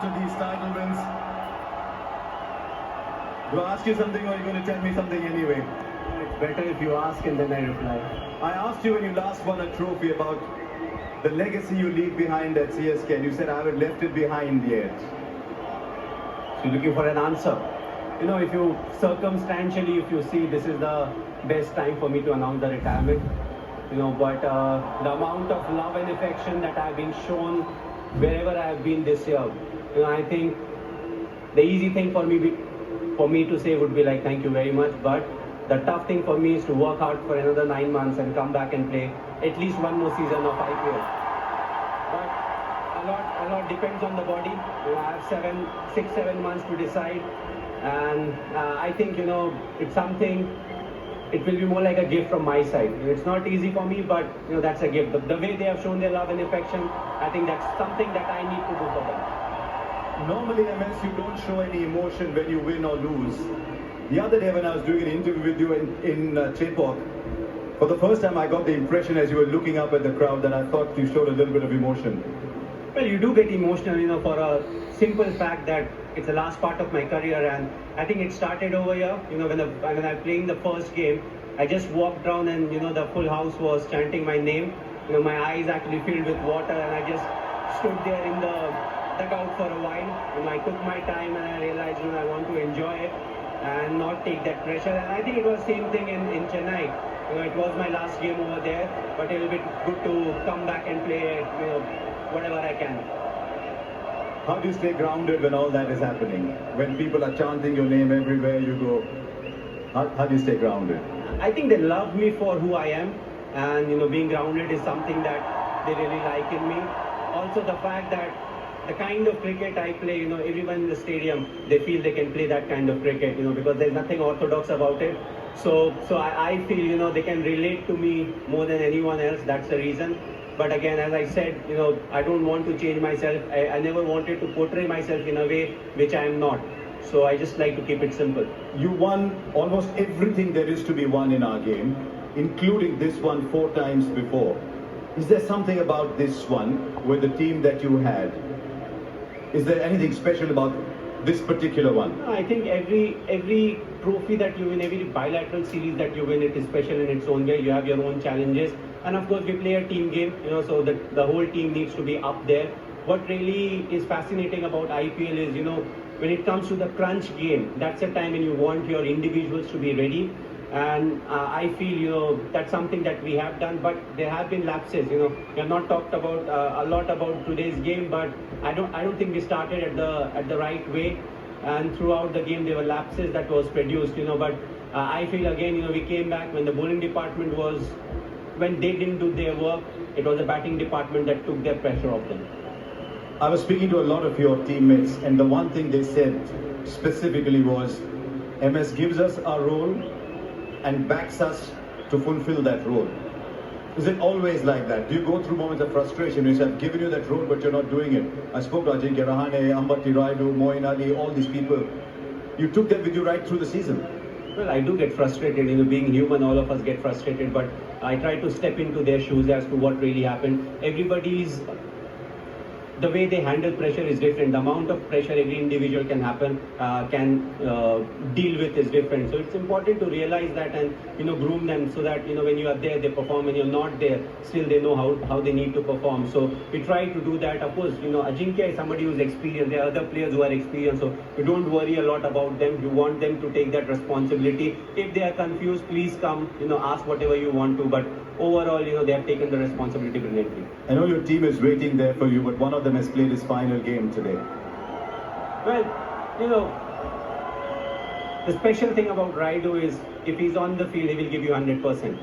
after these title wins. Do I ask you something or are you going to tell me something anyway? It's better if you ask and then I reply. I asked you when you last won a trophy about the legacy you leave behind at CSK, and you said I haven't left it behind yet. So you're looking for an answer. You know, if you circumstantially, if you see this is the best time for me to announce the retirement, you know, but the amount of love and affection that I've been shown wherever I have been this year, you know, I think the easy thing for me to say would be like thank you very much, but the tough thing for me is to work hard for another 9 months and come back and play at least one more season of IPL. But a lot depends on the body. You know, I have 6-7 months to decide, and I think, you know, it's something. It will be more like a gift from my side. It's not easy for me, but you know, that's a gift. The way they have shown their love and affection, I think that's something that I need to do for them. Normally, MS, you don't show any emotion when you win or lose. The other day when I was doing an interview with you in Chepauk, for the first time I got the impression as you were looking up at the crowd that I thought you showed a little bit of emotion. Well, you do get emotional, you know, for a simple fact that it's the last part of my career, and I think it started over here. You know, when I was playing the first game, I just walked down and, you know, the full house was chanting my name. You know, my eyes actually filled with water, and I just stood there in the dugout for a while. You know, I took my time and I realized, you know, I want to enjoy it and not take that pressure. And I think it was same thing in Chennai. You know, it was my last game over there, but it'll be good to come back and play, you know, whatever I can. How do you stay grounded when all that is happening? When people are chanting your name everywhere you go, how do you stay grounded? I think they love me for who I am, and you know, being grounded is something that they really like in me. Also, the fact that the kind of cricket I play, you know, everyone in the stadium, they feel they can play that kind of cricket, you know, because there's nothing orthodox about it. So I feel, you know, they can relate to me more than anyone else. That's the reason. But again, as I said, you know, I don't want to change myself. I never wanted to portray myself in a way which I am not. So I just like to keep it simple. You won almost everything there is to be won in our game, including this one 4 times before. Is there something about this one with the team that you had? Is there anything special about this particular one? No, I think every trophy that you win, every bilateral series that you win, it is special in its own way. You have your own challenges, and of course we play a team game, you know, so that the whole team needs to be up there. What really is fascinating about IPL is, you know, when it comes to the crunch game, that's a time when you want your individuals to be ready. And I feel, you know, that's something that we have done, but there have been lapses. You know, we have not talked about a lot about today's game, but I don't think we started at the right way, and throughout the game there were lapses that was produced. You know, but I feel again, you know, we came back when the bowling department when they didn't do their work. It was the batting department that took their pressure off them. I was speaking to a lot of your teammates, and the one thing they said specifically was, MS gives us our role and backs us to fulfill that role. Is it always like that? Do you go through moments of frustration? You say, I've given you that role, but you're not doing it. I spoke to Ajinkya Rahane, Ambati Rayudu, Moeen Ali, all these people. You took them with you right through the season. Well, I do get frustrated, you know, being human, all of us get frustrated, but I try to step into their shoes as to what really happened. The way they handle pressure is different. The amount of pressure every individual can deal with is different. So it's important to realize that and, you know, groom them so that, you know, when you are there, they perform. When you're not there, still they know how they need to perform. So we try to do that. Of course, you know, Ajinkya is somebody who's experienced. There are other players who are experienced. So you don't worry a lot about them. You want them to take that responsibility. If they are confused, please come, you know, ask whatever you want to. But overall, you know, they have taken the responsibility brilliantly. I know your team is waiting there for you, but one of them has played his final game today. Well, you know, the special thing about Raidu is if he's on the field, he will give you 100%.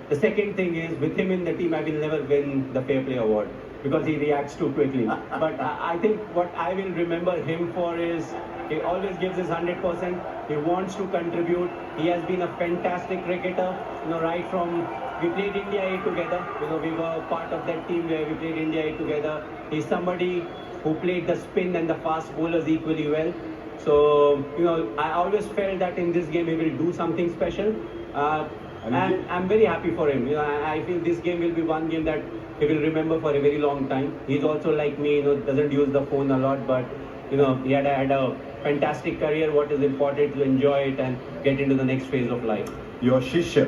The second thing is, with him in the team, I will never win the Fair Play Award because he reacts too quickly. But I think what I will remember him for is he always gives his 100%. He wants to contribute. He has been a fantastic cricketer, you know, right from we played India A together. You know, we were part of that team where we played India A together. He's somebody who played the spin and the fast bowlers equally well. So, you know, I always felt that in this game he will do something special. And I'm very happy for him. You know, I feel this game will be one game that he will remember for a very long time. He's also like me, you know, doesn't use the phone a lot, but he had a fantastic career. What is important to enjoy it and get into the next phase of life. Your Shishya,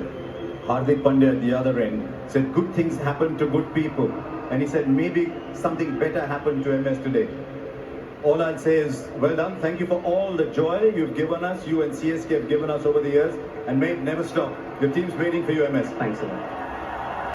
Hardik Pandya at the other end, said good things happen to good people. And he said maybe something better happened to MS today. All I'll say is, well done. Thank you for all the joy you've given us, you and CSK have given us over the years. And may it never stop. Your team's waiting for you, MS. Thanks a lot.